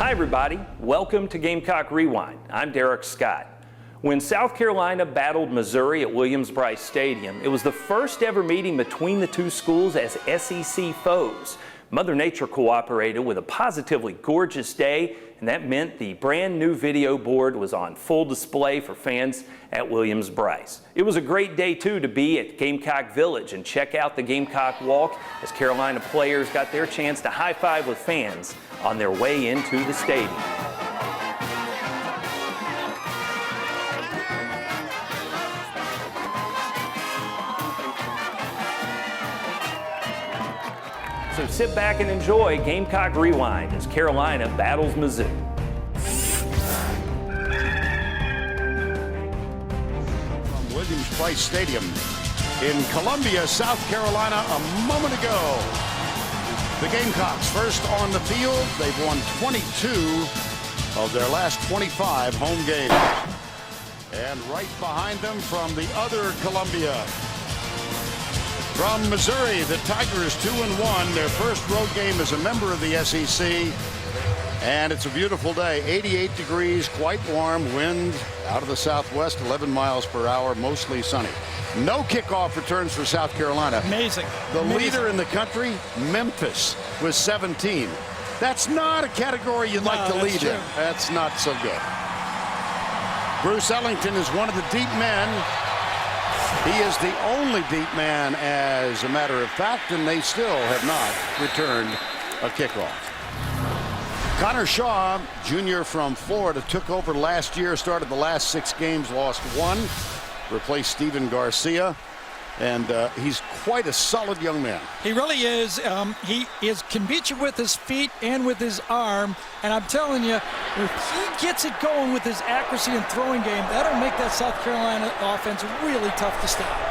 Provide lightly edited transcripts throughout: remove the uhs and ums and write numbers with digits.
Hi everybody, welcome to Gamecock Rewind. I'm Derek Scott. When South Carolina battled Missouri at Williams-Brice Stadium, it was the first ever meeting between the two schools as SEC foes. Mother Nature cooperated with a positively gorgeous day, and that meant the brand new video board was on full display for fans at Williams-Brice. It was a great day too to be at Gamecock Village and check out the Gamecock Walk as Carolina players got their chance to high-five with fans on their way into the stadium. So sit back and enjoy Gamecock Rewind as Carolina battles Mizzou. From Williams-Brice Stadium in Columbia, South Carolina, a moment ago. The Gamecocks first on the field. They've won 22 of their last 25 home games. And right behind them from the other Columbia, from Missouri, the Tigers 2-1. Their first road game as a member of the SEC. And it's a beautiful day. 88 degrees, quite warm. Wind out of the southwest, 11 miles per hour, mostly sunny. No kickoff returns for South Carolina. Amazing. The leader in the country, Memphis, with 17. That's not a category you'd like to lead in. That's not so good. Bruce Ellington is one of the deep men. He is the only deep man, as a matter of fact, and they still have not returned a kickoff. Connor Shaw, junior from Florida, took over last year, started the last 6 games, lost 1, replaced Steven Garcia, and he's quite a solid young man. He really is. He can beat you with his feet and with his arm, and I'm telling you, if he gets it going with his accuracy and throwing game, that'll make that South Carolina offense really tough to stop.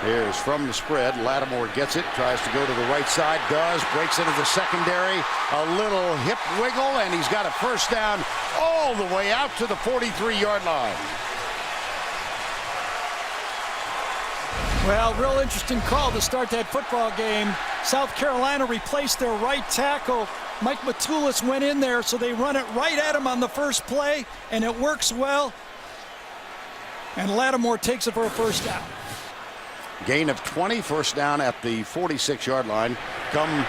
Here's from the spread. Latimore gets it, tries to go to the right side, does, breaks into the secondary, a little hip wiggle, and he's got a first down all the way out to the 43-yard line. Well, real interesting call to start that football game. South Carolina replaced their right tackle. Mike Matulis went in there, so they run it right at him on the first play, and it works well. And Latimore takes it for a first down. Gain of 20, first down at the 46-yard line. Come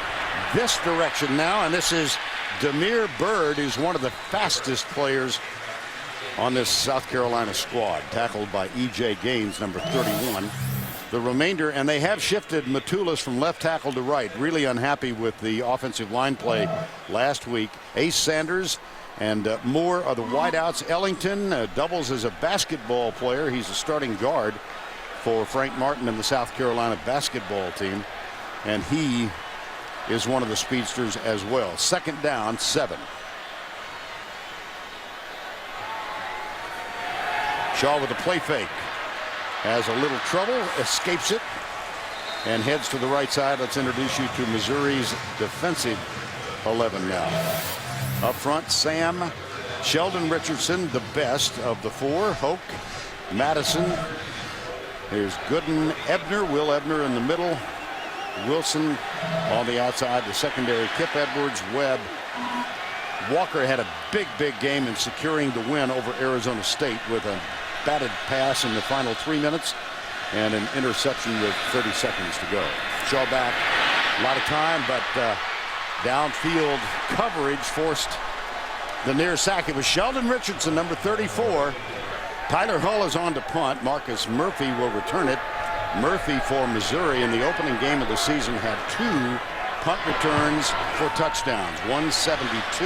this direction now, and this is Demir Bird, who's one of the fastest players on this South Carolina squad, tackled by E.J. Gaines, number 31. The remainder, and they have shifted Matulis from left tackle to right. Really unhappy with the offensive line play last week. Ace Sanders and Moore are the wideouts. Ellington doubles as a basketball player. He's a starting guard for Frank Martin and the South Carolina basketball team, and he is one of the speedsters as well. Second down, 7. Shaw with a play fake. Has a little trouble, escapes it, and heads to the right side. Let's introduce you to Missouri's defensive 11 now. Up front, Sam, Sheldon Richardson, the best of the 4. Hoke, Madison. Here's Gooden, Ebner, Will Ebner in the middle. Wilson on the outside, the secondary. Kip Edwards, Webb. Walker had a big game in securing the win over Arizona State with a batted pass in the final 3 minutes and an interception with 30 seconds to go. Shaw back, a lot of time, but downfield coverage forced the near sack. It was Sheldon Richardson, number 34. Tyler Hull is on to punt. Marcus Murphy will return it. Murphy for Missouri in the opening game of the season had 2 punt returns for touchdowns. 172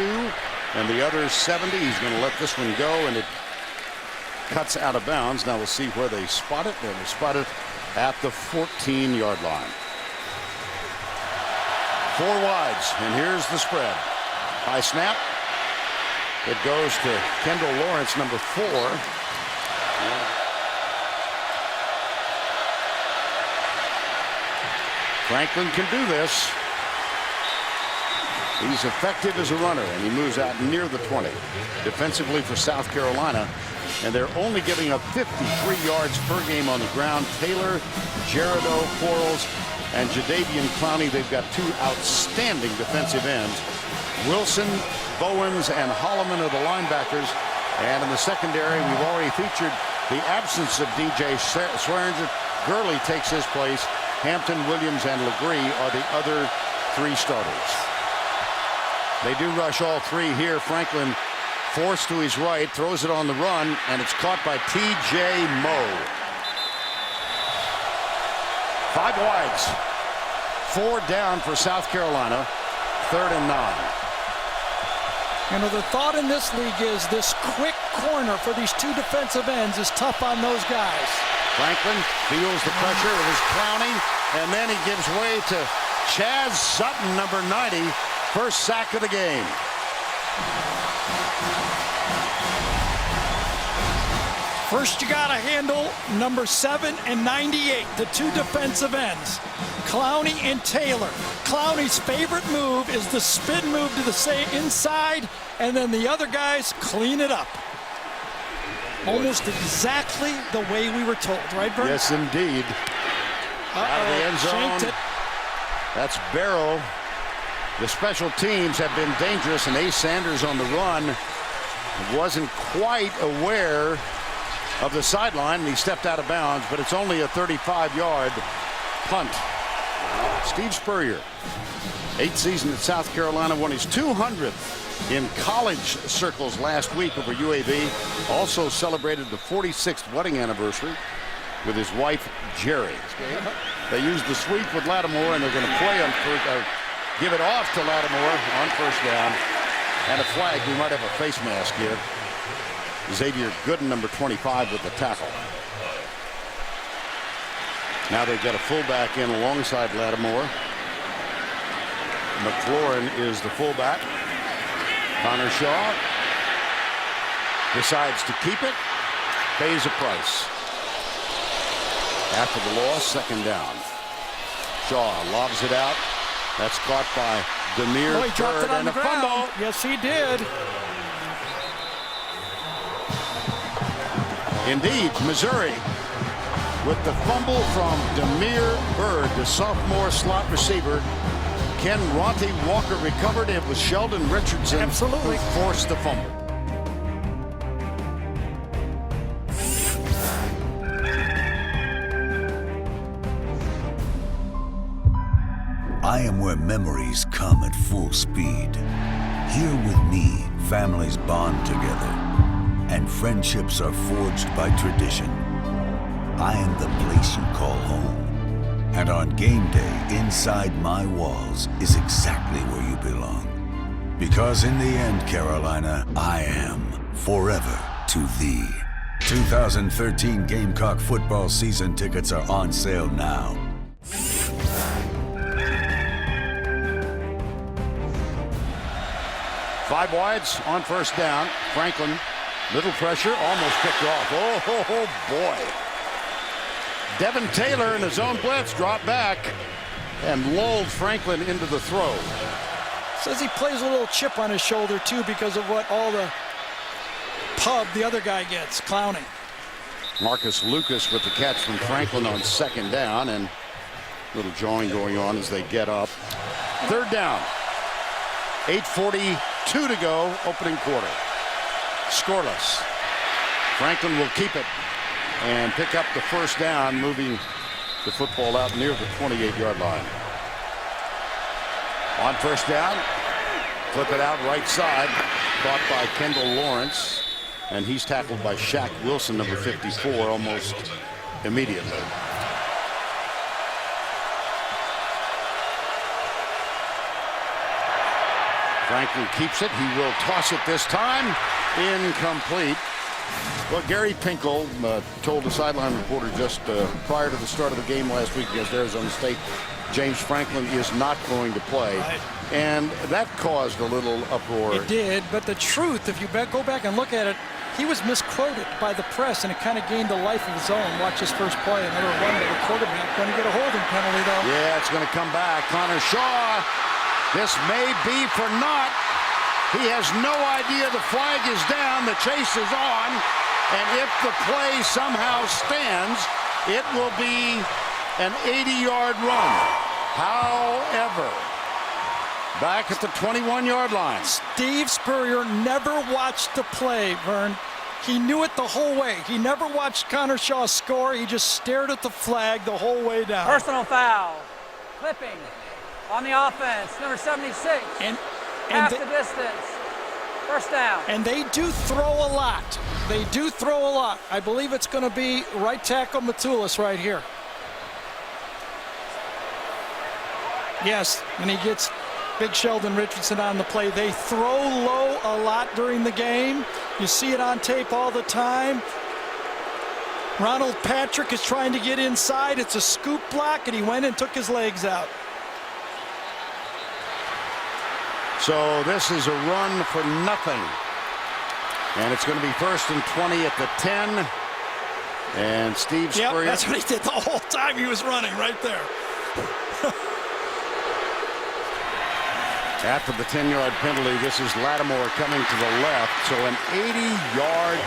and the other 70. He's going to let this one go, and it cuts out of bounds. Now we'll see where they spot it. They will spot it at the 14-yard line. 4 wides, and here's the spread. High snap. It goes to Kendall Lawrence, number 4. Franklin can do this. He's effective as a runner, and he moves out near the 20. Defensively for South Carolina, and they're only giving up 53 yards per game on the ground. Taylor, Jerido, Quarles, and Jadeveon Clowney. They've got 2 outstanding defensive ends. Wilson Bowens and Holloman are the linebackers. And in the secondary, we've already featured the absence of DJ Swearinger. Gurley takes his place. Hampton, Williams, and Legree are the other three starters. They do rush all three here. Franklin forced to his right, throws it on the run, and it's caught by T.J. Moe. 5 wides. 4 down for South Carolina. 3rd and 9. You know, the thought in this league is this quick corner for these two defensive ends is tough on those guys. Franklin feels the pressure. It is Clowney, and then he gives way to Chaz Sutton, number 90. First sack of the game. First, you got to handle number 7 and 98, the two defensive ends, Clowney and Taylor. Clowney's favorite move is the spin move to the inside, and then the other guys clean it up. Almost exactly the way we were told, right, Vern? Yes, indeed. Out of the end zone. That's Barrow. The special teams have been dangerous, and Ace Sanders on the run wasn't quite aware of the sideline, and he stepped out of bounds, but it's only a 35-yard punt. Steve Spurrier, 8th season at South Carolina, won his 200th in college circles last week over UAB. Also celebrated the 46th wedding anniversary with his wife, Jerry. They used the sweep with Latimore, and they're going to play on give it off to Latimore on first down. And a flag. We might have a face mask here. Xavier Gooden, number 25, with the tackle. Now they've got a fullback in alongside Latimore. McLaurin is the fullback. Connor Shaw decides to keep it. Pays a price. After the loss, 2nd down. Shaw lobs it out. That's caught by Demir Bird, and a fumble. Yes, he did. Indeed, Missouri with the fumble from Demir Bird, the sophomore slot receiver. Ken Ronte Walker recovered. It was Sheldon Richardson Absolutely. who forced the fumble. I am where memories come at full speed. Here with me, families bond together, and friendships are forged by tradition. I am the place you call home. And on game day, inside my walls is exactly where you belong. Because in the end, Carolina, I am forever to thee. 2013 Gamecock football season tickets are on sale now. Five wides on first down. Franklin, little pressure, almost picked off. Oh boy. Devin Taylor in his own blitz dropped back and lulled Franklin into the throw. Says he plays a little chip on his shoulder too because of what all the pub the other guy gets, Clowney. Marcus Lucas with the catch from Franklin on 2nd down, and a little jawing going on as they get up. 3rd down. 8:42 to go, opening quarter. Scoreless. Franklin will keep it and pick up the first down, moving the football out near the 28-yard line. On first down, flip it out right side, caught by Kendall Lawrence, and he's tackled by Shaq Wilson, number 54, almost immediately. Franklin keeps it. He will toss it this time. Incomplete. Well, Gary Pinkel told the sideline reporter just prior to the start of the game last week against Arizona State, James Franklin is not going to play. Right. And that caused a little uproar. It did, but the truth, if you go back and look at it, he was misquoted by the press, and it kind of gained a life of his own. Watch his first play, another run by the quarterback. Going to get a holding penalty, though. Yeah, it's going to come back. Connor Shaw. This may be for naught. He has no idea the flag is down. The chase is on. And if the play somehow stands, it will be an 80-yard run. However, back at the 21-yard line. Steve Spurrier never watched the play, Vern. He knew it the whole way. He never watched Connor Shaw score. He just stared at the flag the whole way down. Personal foul. Clipping on the offense. Number 76. Half the distance. First down. And they do throw a lot. They do throw a lot. I believe it's going to be right tackle Matulis right here. Yes, and he gets Big Sheldon Richardson on the play. They throw low a lot during the game. You see it on tape all the time. Ronald Patrick is trying to get inside. It's a scoop block, and he went and took his legs out. So this is a run for nothing. And it's going to be 1st and 20 at the 10. And Steve Spurrier. Yep, that's what he did the whole time he was running right there. After the 10-yard penalty, this is Latimore coming to the left. So an 80-yard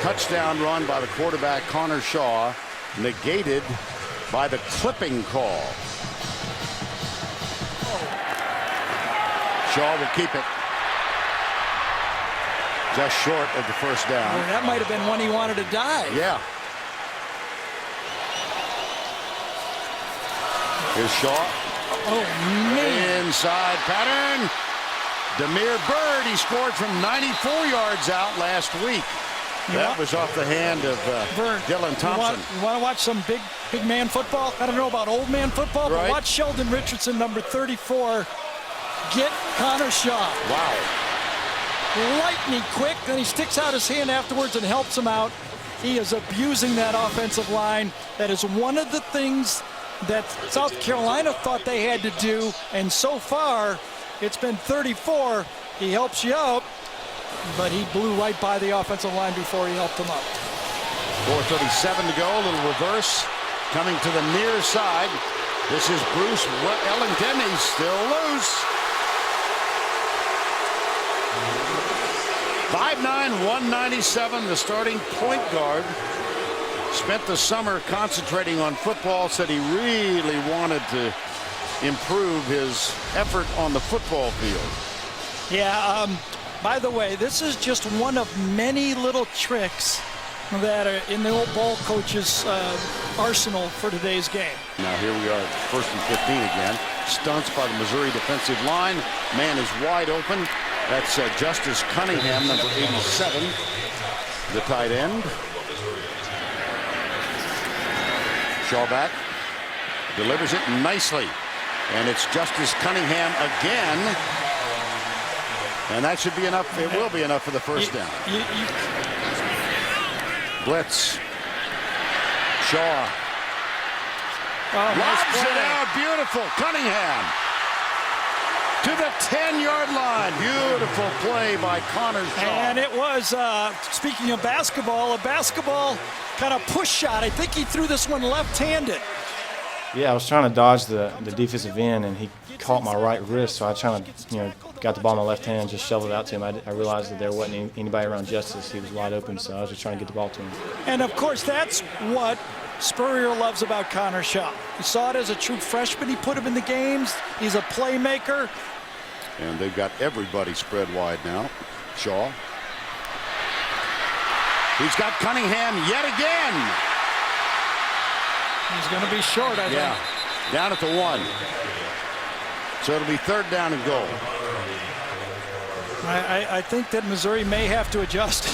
touchdown run by the quarterback, Connor Shaw, negated by the clipping call. Shaw will keep it. Just short of the first down. Well, that might have been when he wanted to die. Yeah. Here's Shaw. Oh, man. Inside pattern. Demir Bird, he scored from 94 yards out last week. That was off the hand of Dylan Thompson. You want to watch some big man football? I don't know about old man football, but watch Sheldon Richardson, number 34, get Connor Shaw. Wow. Lightning quick, then he sticks out his hand afterwards and helps him out. He is abusing that offensive line. That is one of the things that South Carolina thought they had to do, and so far it's been 34. He helps you out, but he blew right by the offensive line before he helped him up. 4:37 to go, a little reverse coming to the near side. This is Bruce Ellington. He's still loose. 5'9", 197, the starting point guard. Spent the summer concentrating on football, said he really wanted to improve his effort on the football field. Yeah, by the way, this is just one of many little tricks that are in the old ball coach's arsenal for today's game. Now here we are, 1st and 15 again. Stunts by the Missouri defensive line. Man is wide open. That's Justice Cunningham, number 87, the tight end. Shaw back, delivers it nicely, and it's Justice Cunningham again, and that should be enough. It will be enough for the first down. Blitz. Shaw lobs it out, beautiful. Cunningham to the 10-yard line. Beautiful play by Connor Shaw. And it was, speaking of basketball, a basketball kind of push shot. I think he threw this one left-handed. Yeah, I was trying to dodge the defensive end, and he caught my right wrist, so I kind of, got the ball in my left hand, just shoveled it out to him. I realized that there wasn't anybody around Justice. He was wide open, so I was just trying to get the ball to him. And, of course, that's what Spurrier loves about Connor Shaw. You saw it as a true freshman. He put him in the games. He's a playmaker. And they've got everybody spread wide now. Shaw. He's got Cunningham yet again. He's going to be short, I think. Down at the 1. So it'll be 3rd down and goal. I think that Missouri may have to adjust.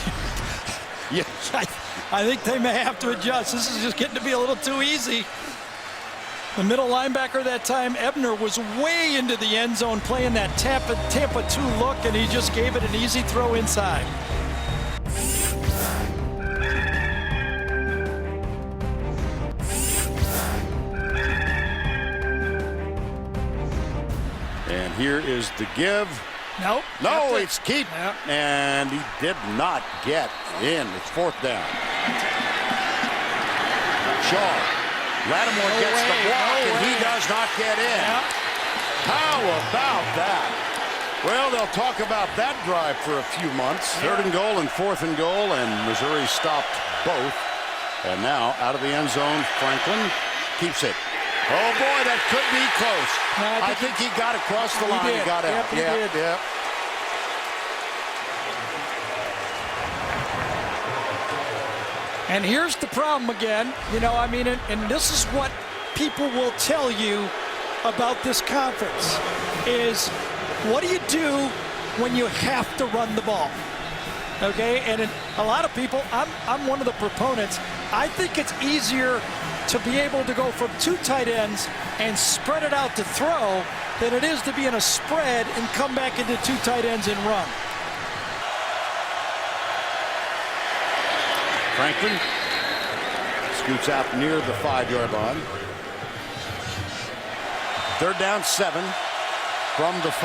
Yes. I think they may have to adjust. This is just getting to be a little too easy. The middle linebacker that time, Ebner, was way into the end zone playing that Tampa 2 look, and he just gave it an easy throw inside. And here is the give. Nope. No, it's keep. Yep. And he did not get in. It's 4th down. Shaw. Latimore gets the block, and he does not get in. Yep. How about that? Well, they'll talk about that drive for a few months. 3rd and goal and 4th and goal, and Missouri stopped both. And now, out of the end zone, Franklin keeps it. Oh, boy, that could be close. I think he got across the line and got out. Yep, he did. Yep. And here's the problem again, I mean, and this is what people will tell you about this conference, is what do you do when you have to run the ball? Okay, and a lot of people, I'm one of the proponents, I think it's easier to be able to go from 2 tight ends and spread it out to throw than it is to be in a spread and come back into 2 tight ends and run. Franklin scoots out near the 5-yard line. 3rd down, 7 from the 5.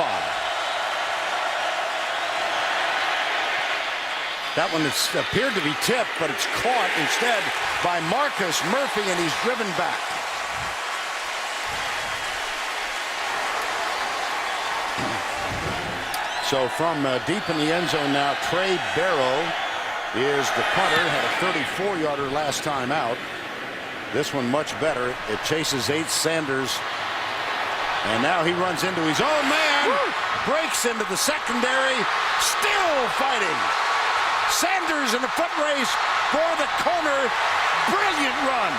That one appeared to be tipped, but it's caught instead by Marcus Murphy, and he's driven back. So from deep in the end zone now, Trey Barrow is the punter. Had a 34-yarder last time out. This one much better. It chases Ace Sanders. And now he runs into his own man. Breaks into the secondary. Still fighting. Sanders in a foot race for the corner. Brilliant run.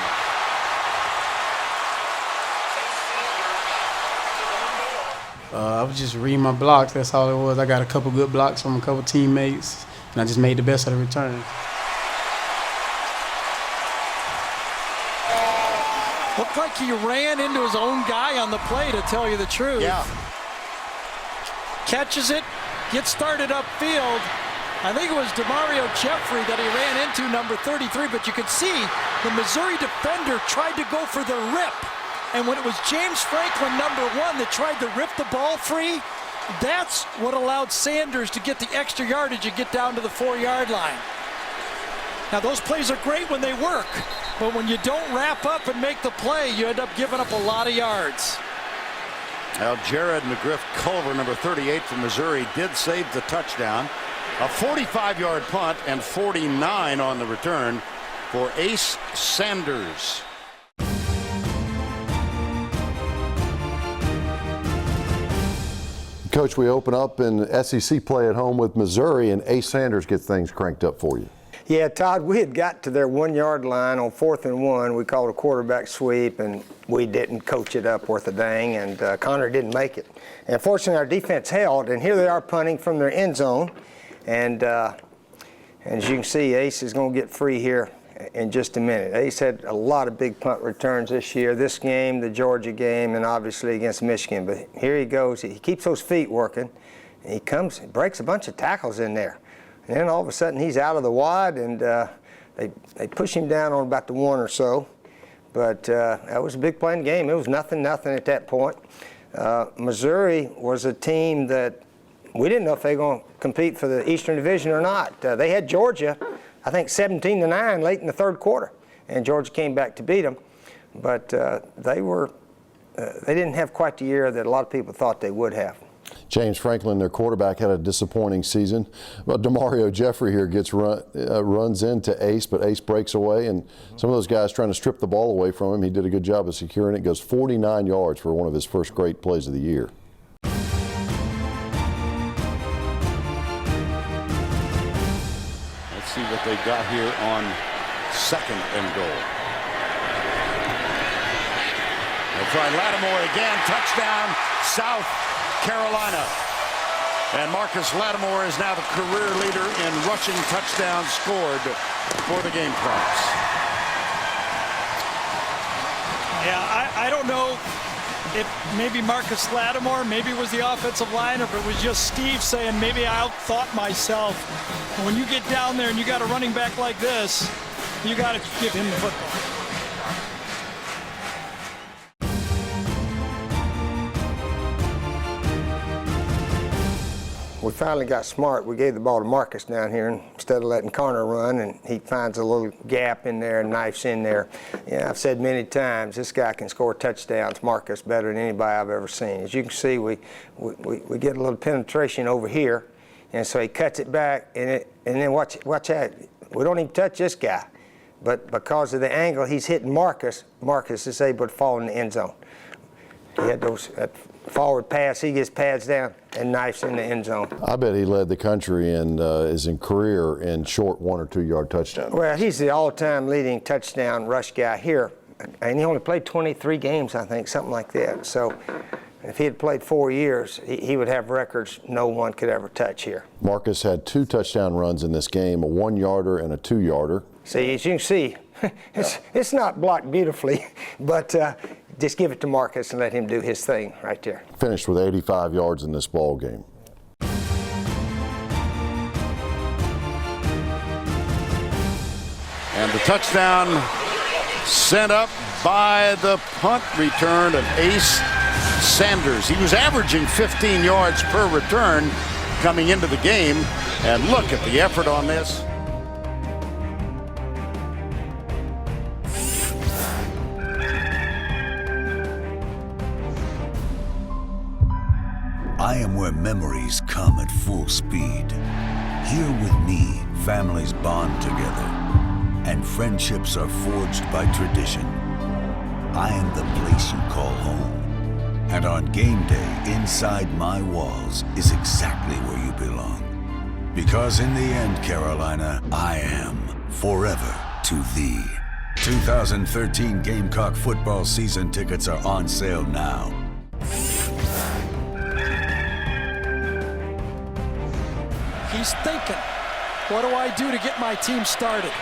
I was just reading my blocks. That's all it was. I got a couple good blocks from a couple teammates, and I just made the best of the return. Looked like he ran into his own guy on the play, to tell you the truth. Yeah. Catches it, gets started upfield. I think it was Demario Jeffrey that he ran into, number 33, but you could see the Missouri defender tried to go for the rip. And when it was James Franklin, number 1, that tried to rip the ball free, that's what allowed Sanders to get the extra yardage and get down to the 4-yard line. Now, those plays are great when they work, but when you don't wrap up and make the play, you end up giving up a lot of yards. Now, Jared McGriff Culver, number 38 from Missouri, did save the touchdown. A 45-yard punt and 49 on the return for Ace Sanders. Coach, we open up in SEC play at home with Missouri, and Ace Sanders gets things cranked up for you. Yeah, Todd, we had got to their 1-yard line on 4th and 1. We called a quarterback sweep, and we didn't coach it up worth a dang, and Connor didn't make it. And fortunately, our defense held, and here they are punting from their end zone. And as you can see, Ace is going to get free here in just a minute. Ace had a lot of big punt returns this year, this game, the Georgia game, and obviously against Michigan. But here he goes. He keeps those feet working. And he comes, breaks a bunch of tackles in there. And then all of a sudden he's out of the wide, and they push him down on about the 1 or so. But that was a big play in the game. It was 0-0 at that point. Missouri was a team that we didn't know if they were going to compete for the Eastern Division or not. They had Georgia, I think 17-9 late in the 3rd quarter, and Georgia came back to beat them. But they didn't have quite the year that a lot of people thought they would have. James Franklin, their quarterback, had a disappointing season. Well, Demario Jeffrey here gets runs into Ace, but Ace breaks away, and some of those guys trying to strip the ball away from him. He did a good job of securing it. Goes 49 yards for one of his first great plays of the year. Let's see what they got here on 2nd and goal. They'll try Latimore again. Touchdown, South Carolina. And Marcus Latimore is now the career leader in rushing touchdowns scored for the Gamecocks. Yeah, I don't know if maybe Marcus Latimore, maybe it was the offensive line, or if it was just Steve saying, maybe I outthought myself. When you get down there and you got a running back like this, you got to give him the football. We finally got smart. We gave the ball to Marcus down here instead of letting Connor run, and he finds a little gap in there and knifes in there. Yeah, I've said many times, this guy can score touchdowns, Marcus, better than anybody I've ever seen. As you can see, we get a little penetration over here, and so he cuts it back, and then watch that. We don't even touch this guy, but because of the angle he's hitting Marcus, Marcus is able to fall in the end zone. He had those forward pass. He gets pads down and knifes in the end zone. I bet he led the country in his career in short 1 or 2 yard touchdowns. Well, he's the all-time leading touchdown rush guy here, and he only played 23 games, I think, something like that. So if he had played 4 years, he would have records no one could ever touch here. Marcus had 2 touchdown runs in this game, a 1 yarder and a 2 yarder. See, as you can see, it's not blocked beautifully, but just give it to Marcus and let him do his thing right there. Finished with 85 yards in this ball game. And the touchdown sent up by the punt return of Ace Sanders. He was averaging 15 yards per return coming into the game, and look at the effort on this. I am where memories come at full speed. Here with me, families bond together, and friendships are forged by tradition. I am the place you call home. And on game day, inside my walls is exactly where you belong. Because in the end, Carolina, I am forever to thee. 2013 Gamecock football season tickets are on sale now. He's thinking, what do I do to get my team started?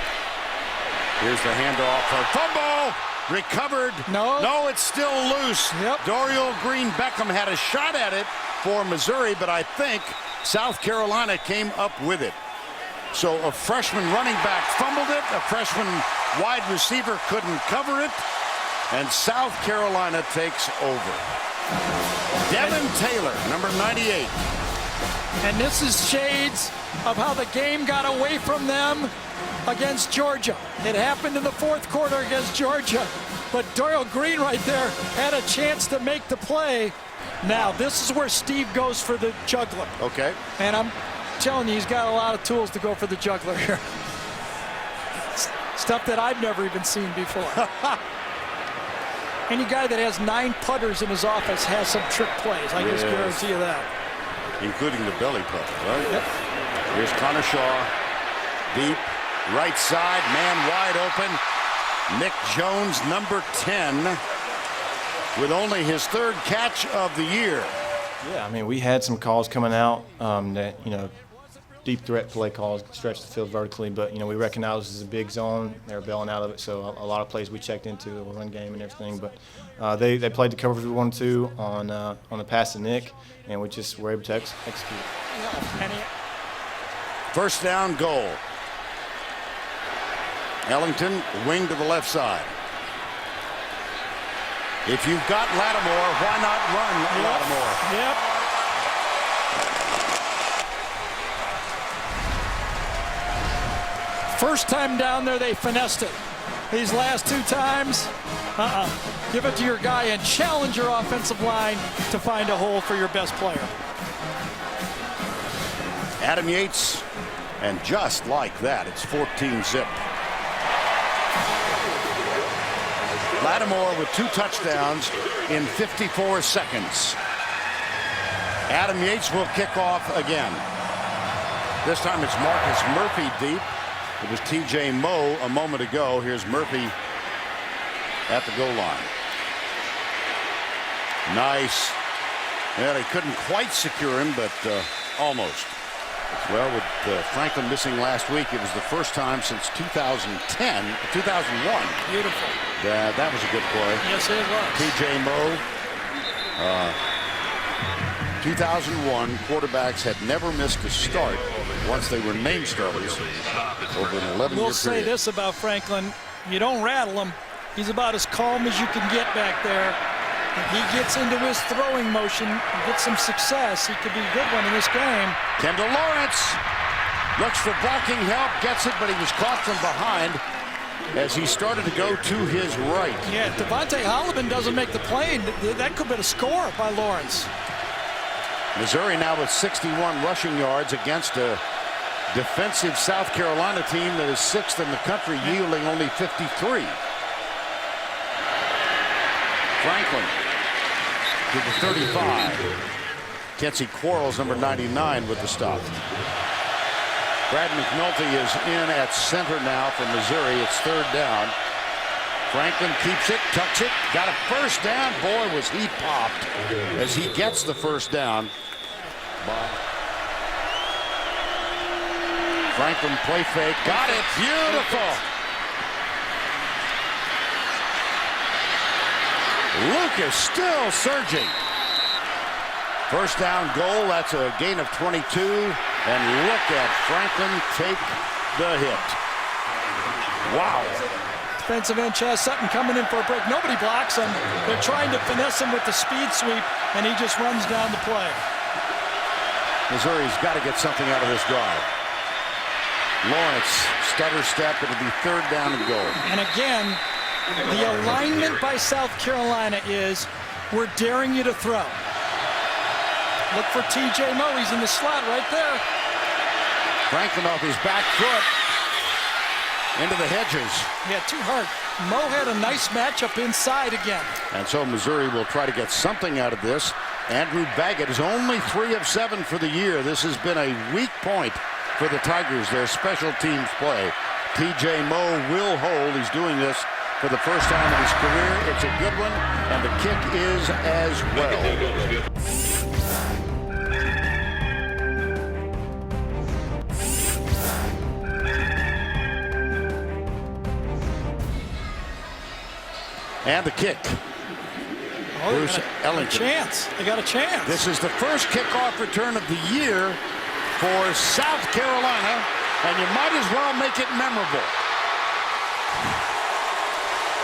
Here's the handoff for fumble. Recovered. No, it's still loose. Yep. Dorial Green-Beckham had a shot at it for Missouri, but I think South Carolina came up with it. So a freshman running back fumbled it. A freshman wide receiver couldn't cover it. And South Carolina takes over. Devin Taylor, number 98. And this is shades of how the game got away from them against Georgia. It happened in the fourth quarter against Georgia, but Dorial Green right there had a chance to make the play. Now, this is where Steve goes for the juggler. Okay. And I'm telling you, he's got a lot of tools to go for the juggler here. Stuff that I've never even seen before. Any guy that has 9 putters in his office has some trick plays. I just guarantee you that. Including the belly putter, right? Yep. Here's Connor Shaw. Deep. Right side, man wide open. Nick Jones, number 10, with only his 3rd catch of the year. Yeah, I mean, we had some calls coming out that, deep threat play calls, stretch the field vertically, but, we recognize this is a big zone. They were bailing out of it, so a lot of plays we checked into, the run game and everything. But they played the coverage we wanted to on the pass to Nick, and we just were able to execute. First down goal. Ellington, wing to the left side. If you've got Latimore, why not run Latimore? Yep. First time down there, they finessed it. These last 2 times, give it to your guy and challenge your offensive line to find a hole for your best player. Adam Yates, and just like that, it's 14-zip. Latimore with 2 touchdowns in 54 seconds. Adam Yates will kick off again. This time it's Marcus Murphy deep. It was TJ Moe a moment ago. Here's Murphy at the goal line. Nice. Yeah, they couldn't quite secure him, but almost. Well, with Franklin missing last week, it was the first time since 2001. Beautiful. That was a good play. Yes, it was. TJ Moe. 2001, quarterbacks had never missed a start once they were named starters over an 11-year period. We'll say this about Franklin. You don't rattle him. He's about as calm as you can get back there. If he gets into his throwing motion and gets some success, he could be a good one in this game. Kendall Lawrence looks for blocking help, gets it, but he was caught from behind as he started to go to his right. Yeah, if Devontae Holloman doesn't make the play, that could have been a score by Lawrence. Missouri now with 61 rushing yards against a defensive South Carolina team that is 6th in the country, yielding only 53. Franklin to the 35. Kenzie Quarles, number 99, with the stop. Brad McNulty is in at center now for Missouri. It's third down. Franklin keeps it, tucks it, got a first down. Boy, was he popped as he gets the first down. Franklin play fake, got it, beautiful. Lucas still surging. First down goal, that's a gain of 22. And look at Franklin take the hit. Wow. Defensive end Chaz Sutton coming in for a break. Nobody blocks him. They're trying to finesse him with the speed sweep, and he just runs down the play. Missouri's got to get something out of this drive. Lawrence, stutter step, it'll be third down and goal. And again, the alignment by South Carolina is, we're daring you to throw. Look for T.J. Moe, he's in the slot right there. Franklin off his back foot into the hedges. Yeah, too hard. Moe had a nice matchup inside again. And so Missouri will try to get something out of this. Andrew Baggett is only 3 of 7 for the year. This has been a weak point for the Tigers, their special teams play. T.J. Moe will hold. He's doing this for the first time in his career. It's a good one, and the kick is as well. And the kick. Oh, Bruce Ellington. They got a chance. This is the first kickoff return of the year for South Carolina, and you might as well make it memorable.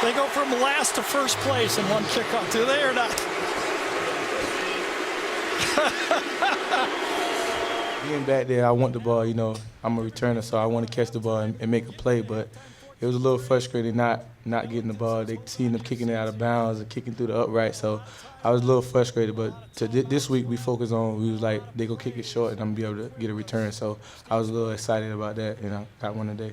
They go from last to first place in one kickoff. Do they or not? Being back there, I want the ball. You know, I'm a returner, so I want to catch the ball and make a play. But it was a little frustrating not getting the ball. They seen them kicking it out of bounds and kicking through the upright. So I was a little frustrated. But this week we focused on, we was like, they go kick it short and I'm gonna be able to get a return. So I was a little excited about that, and I got one today.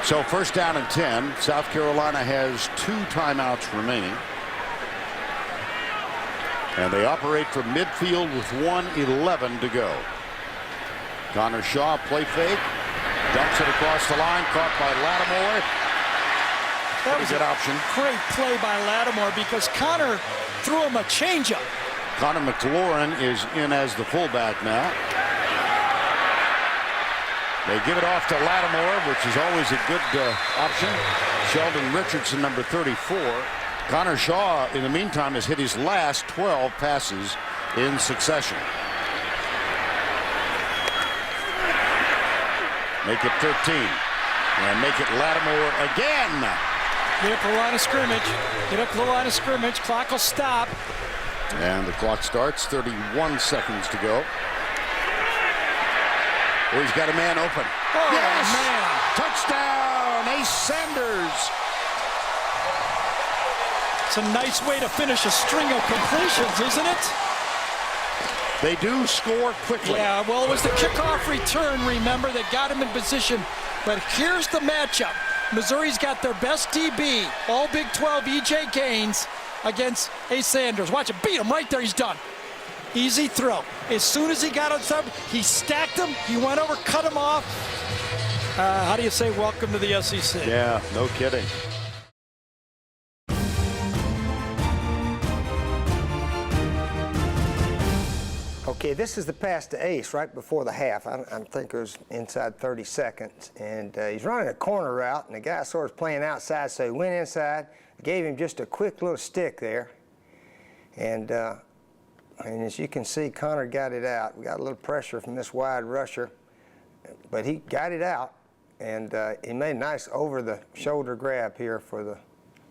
So first down and 10. South Carolina has 2 timeouts remaining. And they operate from midfield with 1:11 to go. Connor Shaw, play fake. Dumps it across the line, caught by Latimore. That was a good option. Great play by Latimore because Connor threw him a changeup. Connor McLaurin is in as the fullback now. They give it off to Latimore, which is always a good option. Sheldon Richardson, number 34. Connor Shaw, in the meantime, has hit his last 12 passes in succession. Make it 13. And make it Latimore again. Get up to the line of scrimmage. Get up to the line of scrimmage. Clock will stop. And the clock starts. 31 seconds to go. Oh, he's got a man open. Oh, yes! man. Touchdown, Ace Sanders. It's a nice way to finish a string of completions, isn't it? They do score quickly. Yeah, well, it was the kickoff return, remember, that got him in position. But here's the matchup. Missouri's got their best DB, all Big 12, E.J. Gaines, against Ace Sanders. Watch him, beat him right there, he's done. Easy throw. As soon as he got on top, he stacked him, he went over, cut him off. How do you say welcome to the SEC? Yeah, no kidding. Okay, this is the pass to Ace right before the half. I think it was inside 30 seconds. And he's running a corner route, and the guy sort of playing outside, so he went inside, gave him just a quick little stick there. And as you can see, Connor got it out. We got a little pressure from this wide rusher, but he got it out, and he made a nice over-the-shoulder grab here for the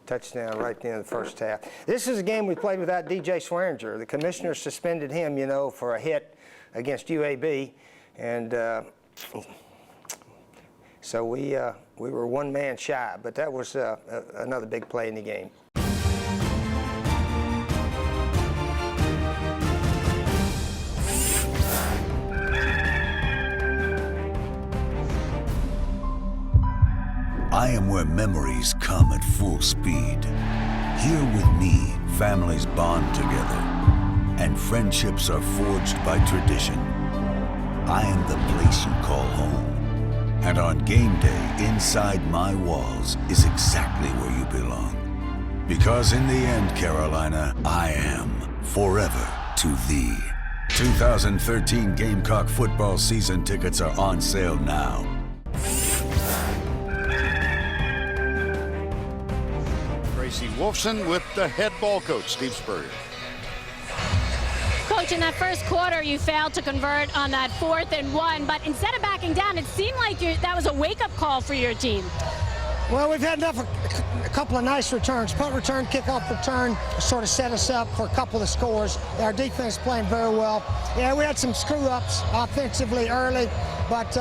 touchdown right at the end of the first half. This is a game we played without DJ Swearinger. The commissioner suspended him, you know, for a hit against UAB, and so we were one man shy, but that was another big play in the game. I am where memories come at full speed. Here with me, families bond together, and friendships are forged by tradition. I am the place you call home. And on game day, inside my walls is exactly where you belong. Because in the end, Carolina, I am forever to thee. 2013 Gamecock football season tickets are on sale now. Tracy Wolfson with the head ball coach, Steve Spurrier. Coach, in that first quarter, you failed to convert on that 4th and 1, but instead of backing down, it seemed like that was a wake-up call for your team. Well, we've had a couple of nice returns. Punt return, kickoff return sort of set us up for a couple of scores. Our defense playing very well. Yeah, we had some screw-ups offensively early, but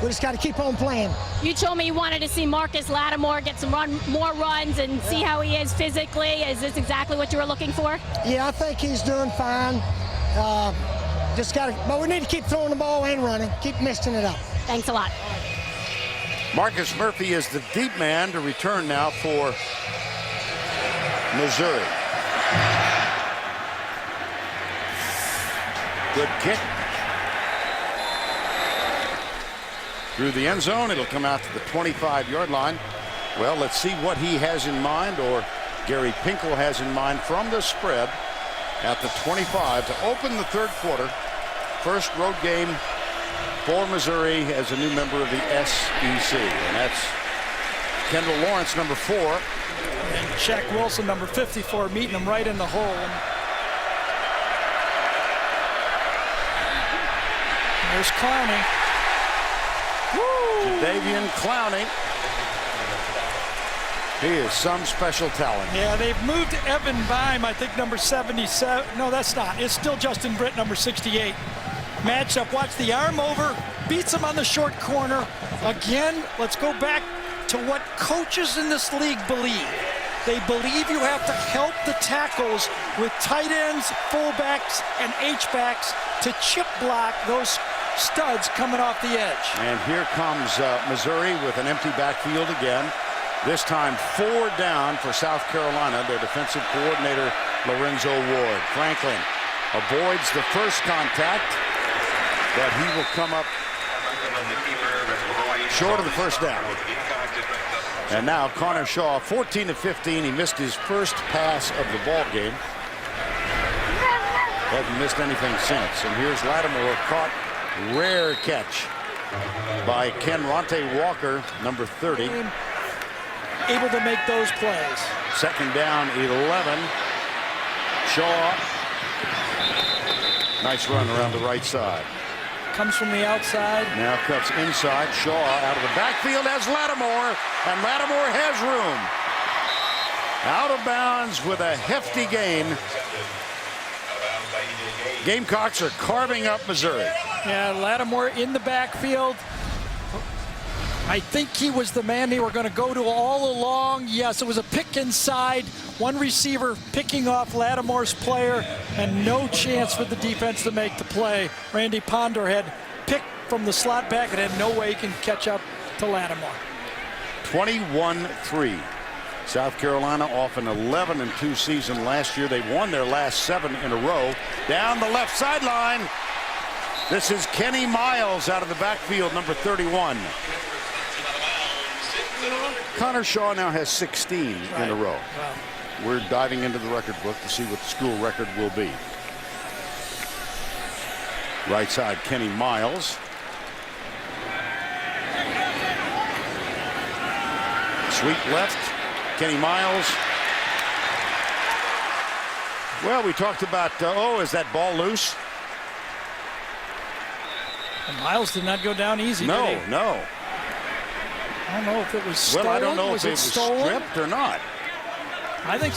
we just got to keep on playing. You told me you wanted to see Marcus Latimore get some more runs and see how he is physically. Is this exactly what you were looking for? Yeah, I think he's doing fine. But we need to keep throwing the ball and running, keep mixing it up. Thanks a lot. Marcus Murphy is the deep man to return now for Missouri. Good kick. Through the end zone, it'll come out to the 25-yard line. Well, let's see what he has in mind, or Gary Pinkel has in mind, from the spread at the 25 to open the third quarter. First road game for Missouri as a new member of the SEC. And that's Kendall Lawrence, number 4. And Shaq Wilson, number 54, meeting him right in the hole. And there's Clowney. Woo! Davian Clowney. He is some special talent. Yeah, they've moved Evan Bime, I think number 77. No, that's not. It's still Justin Britt, number 68. Matchup, watch the arm over, beats him on the short corner. Again, let's go back to what coaches in this league believe. They believe you have to help the tackles with tight ends, fullbacks, and H-backs to chip block those studs coming off the edge. And here comes Missouri with an empty backfield again. This time 4 down for South Carolina, their defensive coordinator, Lorenzo Ward. Franklin avoids the first contact, but he will come up short of the first down. And now Connor Shaw, 14 of 15. He missed his first pass of the ball game. Hasn't missed anything since. And here's Latimore, caught. Rare catch by Ken Ronte Walker, number 30. Able to make those plays. Second down, 11. Shaw. Nice run around the right side. Comes from the outside. Now cuts inside. Shaw out of the backfield has Latimore, and Latimore has room. Out of bounds with a hefty gain. Gamecocks are carving up Missouri. Yeah, Latimore in the backfield. I think he was the man they were going to go to all along. Yes, it was a pick inside. One receiver picking off Latimore's player, and no chance for the defense to make the play. Randy Ponder had picked from the slot back and had no way he can catch up to Latimore. 21-3. South Carolina off an 11-2 season last year. They won their last 7 in a row. Down the left sideline. This is Kenny Miles out of the backfield, number 31. Connor Shaw now has 16 in a row. Wow. We're diving into the record book to see what the school record will be. Right side, Kenny Miles. Sweep left, Kenny Miles. Well, we talked about, is that ball loose? And Miles did not go down easy, No, did he? no. I don't know if it was stolen. Well, I don't know was if it it was stolen? stripped or not. I think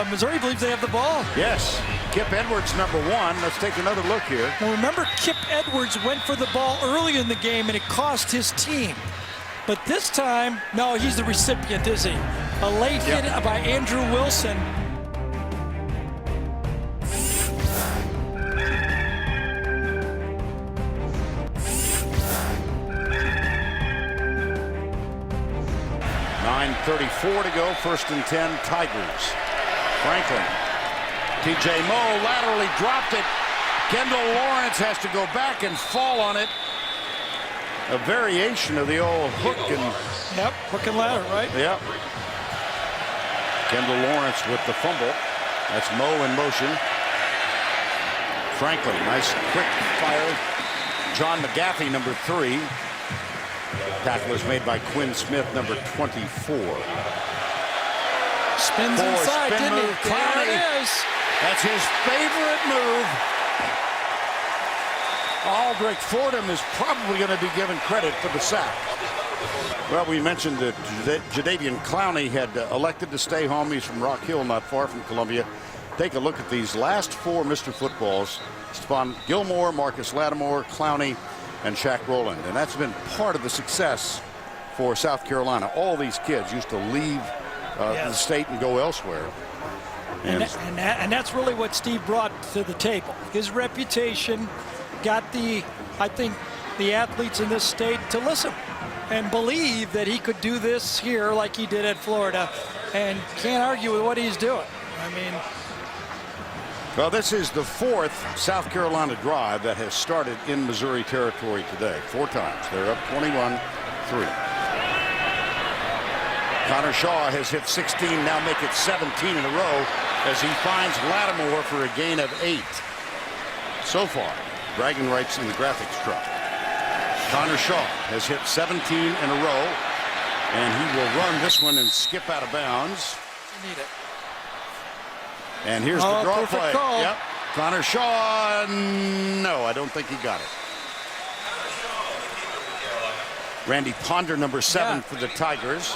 Missouri believes they have the ball. Yes. Kip Edwards, number 1. Let's take another look here. Now remember, Kip Edwards went for the ball early in the game, and it cost his team. But this time, no, he's the recipient, is he? A late hit by Andrew Wilson. 9:34 to go, 1st and 10, Tigers. Franklin. TJ Moe laterally dropped it. Kendall Lawrence has to go back and fall on it. A variation of the old hook and... Yep, hook and ladder, right? Yep. Kendall Lawrence with the fumble. That's Moe in motion. Franklin, nice quick fire. John McGaffey, number 3. Tackle is made by Quinn Smith, number 24. Spins inside, didn't he? There it is. That's his favorite move. Aldrich Fordham is probably going to be given credit for the sack. Well, we mentioned that Jadeveon Clowney had elected to stay home. He's from Rock Hill, not far from Columbia. Take a look at these last 4 Mr. Footballs. Stephon Gilmore, Marcus Latimore, Clowney, and Shaq Rowland. And that's been part of the success for South Carolina. All these kids used to leave the state and go elsewhere. And that's really what Steve brought to the table. His reputation got I think, the athletes in this state to listen and believe that he could do this here like he did at Florida, and can't argue with what he's doing. I mean, well, this is the 4th South Carolina drive that has started in Missouri territory today. 4 times. They're up 21-3. Connor Shaw has hit 16, now make it 17 in a row as he finds Latimore for a gain of 8. So far, bragging rights in the graphics truck. Connor Shaw has hit 17 in a row, and he will run this one and skip out of bounds. You need it. And here's the draw play. Call. Yep. Connor Shaw, no, I don't think he got it. Randy Ponder, number 7 for the Tigers.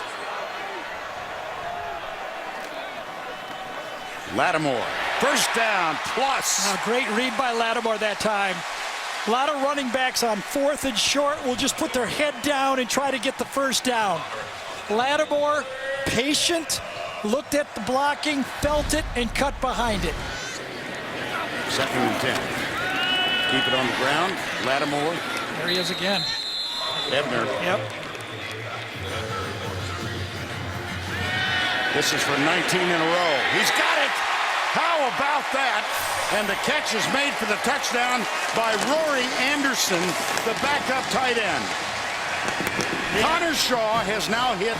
Latimore, first down, plus. Great read by Latimore that time. A lot of running backs on 4th and short will just put their head down and try to get the first down. Latimore, patient, looked at the blocking, felt it, and cut behind it. 2nd and 10. Keep it on the ground. Latimore. There he is again. Ebner. Yep. This is for 19 in a row. He's got it. How about that? And the catch is made for the touchdown by Rory Anderson, the backup tight end. Connor Shaw has now hit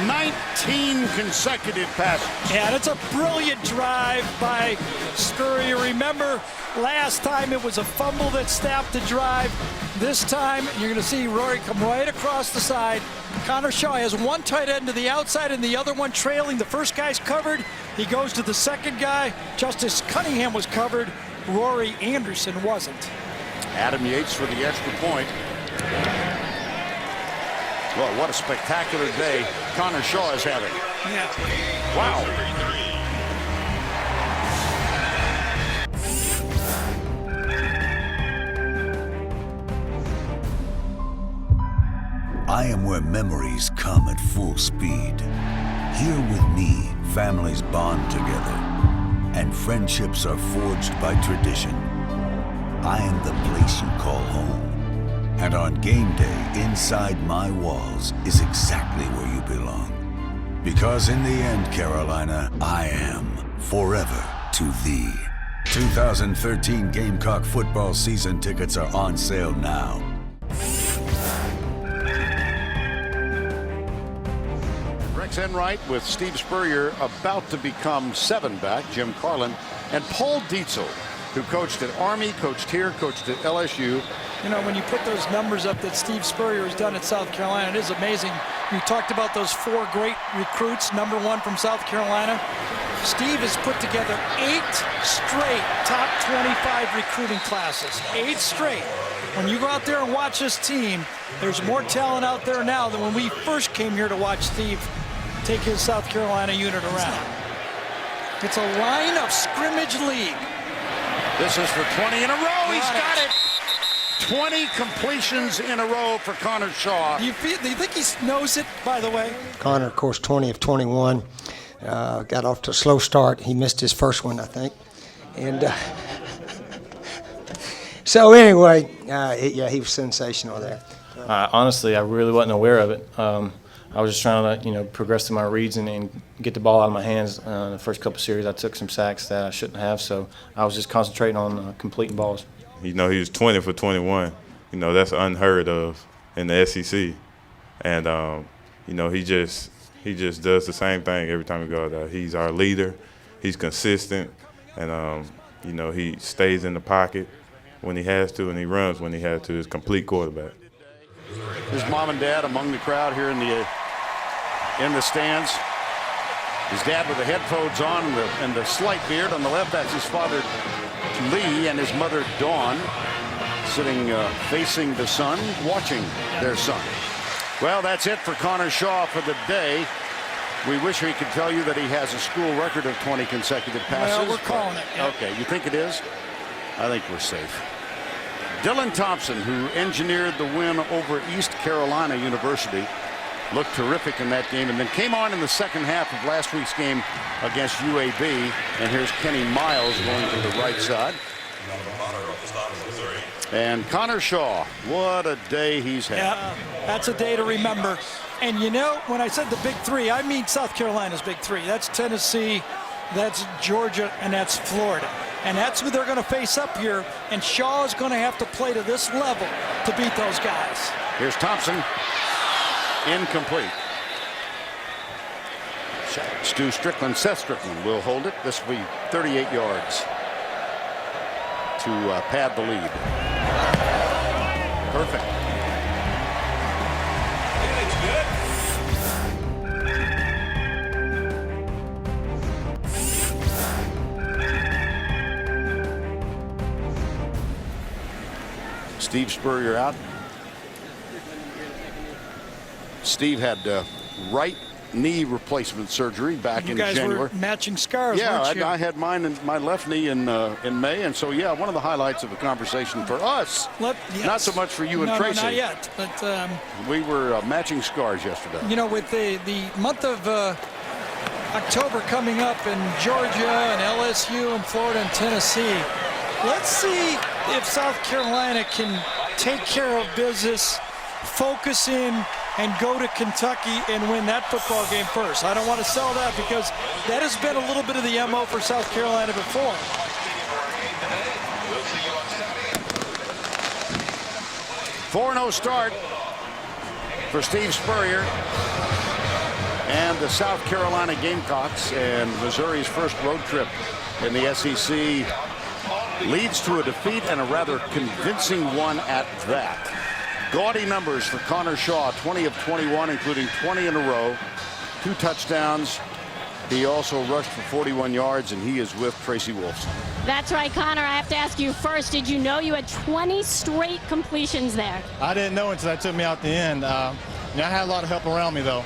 19 consecutive passes. Yeah, that's a brilliant drive by Spurrier. Remember, last time it was a fumble that stopped the drive. This time, you're going to see Rory come right across the side. Connor Shaw has one tight end to the outside and the other one trailing. The first guy's covered. He goes to the second guy. Justice Cunningham was covered. Rory Anderson wasn't. Adam Yates for the extra point. Well, what a spectacular day Connor Shaw is having. Yeah. Wow. I am where memories come at full speed. Here with me, families bond together, and friendships are forged by tradition. I am the place you call home. And on game day, inside my walls is exactly where you belong. Because in the end, Carolina, I am forever to thee. 2013 Gamecock football season tickets are on sale now. Rex Enright with Steve Spurrier about to become 7-back, Jim Carlin, and Paul Dietzel, who coached at Army, coached here, coached at LSU. You know, when you put those numbers up that Steve Spurrier has done at South Carolina, it is amazing. You talked about those 4 great recruits, number 1 from South Carolina. Steve has put together 8 straight top 25 recruiting classes. 8 straight. When you go out there and watch this team, there's more talent out there now than when we first came here to watch Steve take his South Carolina unit around. It's a line of scrimmage league. This is for 20 in a row. He's got it. 20 completions in a row for Connor Shaw. Do you think he knows it, by the way? Connor, of course, 20 of 21. Got off to a slow start. He missed his first one, I think. And so anyway, yeah, he was sensational there. Honestly, I really wasn't aware of it. I was just trying to, progress through my reads and get the ball out of my hands. The first couple series, I took some sacks that I shouldn't have, so I was just concentrating on completing balls. He was 20 for 21. That's unheard of in the SEC, and he just does the same thing every time he goes out. He's our leader. He's consistent, and he stays in the pocket when he has to, and he runs when he has to. He's a complete quarterback. His mom and dad among the crowd here in the stands. His dad with the headphones on and the slight beard on the left. That's his father Lee and his mother Dawn, sitting facing the sun, watching their son. Well, that's it for Connor Shaw for the day. We wish we could tell you that he has a school record of 20 consecutive passes. Well, we're calling it. Yeah. Okay, you think it is? I think we're safe. Dylan Thompson, who engineered the win over East Carolina University, looked terrific in that game and then came on in the second half of last week's game against UAB. And here's Kenny Miles going to the right side. And Connor Shaw, what a day he's had. Yeah, that's a day to remember. And when I said the big three, I mean South Carolina's big three. That's Tennessee, that's Georgia, and that's Florida. And that's who they're going to face up here. And Shaw is going to have to play to this level to beat those guys. Here's Thompson. Incomplete. Seth Strickland will hold it. This will be 38 yards to pad the lead. Perfect. Steve Spurrier out. Steve had right knee replacement surgery back in January. You guys were matching scars, weren't you? I had mine in my left knee in May, and so yeah, one of the highlights of the conversation for us. Yes. Not so much for you and Tracy. No, not yet. But we were matching scars yesterday. With the month of October coming up in Georgia and LSU and Florida and Tennessee, let's see if South Carolina can take care of business, focus in, and go to Kentucky and win that football game first. I don't want to sell that because that has been a little bit of the MO for South Carolina before. 4-0 start for Steve Spurrier and the South Carolina Gamecocks, and Missouri's first road trip in the SEC leads to a defeat, and a rather convincing one at that. Gaudy numbers for Connor Shaw, 20 of 21, including 20 in a row, 2 touchdowns. He also rushed for 41 yards, and he is with Tracy Wolfson. That's right, Connor. I have to ask you first, did you know you had 20 straight completions there? I didn't know until that took me out the end. I had a lot of help around me, though.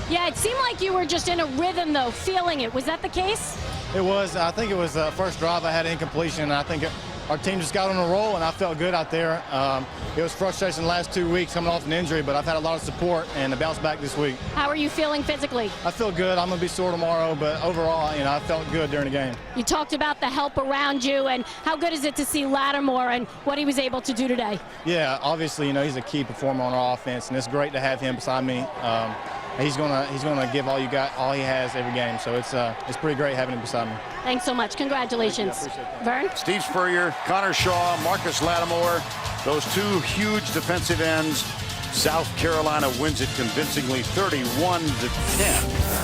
Yeah, it seemed like you were just in a rhythm, though, feeling it. Was that the case? It was. I think it was the first drive I had an incompletion, and I think our team just got on a roll, and I felt good out there. It was frustration the last 2 weeks coming off an injury, but I've had a lot of support and a bounce back this week. How are you feeling physically? I feel good. I'm going to be sore tomorrow, but overall, I felt good during the game. You talked about the help around you, and how good is it to see Latimore and what he was able to do today? Yeah, obviously, he's a key performer on our offense, and it's great to have him beside me. He's gonna give all he has every game. So it's pretty great having him beside me. Thanks so much. Congratulations, Vern. Steve Spurrier, Connor Shaw, Marcus Latimore, those 2 huge defensive ends. South Carolina wins it convincingly, 31-10.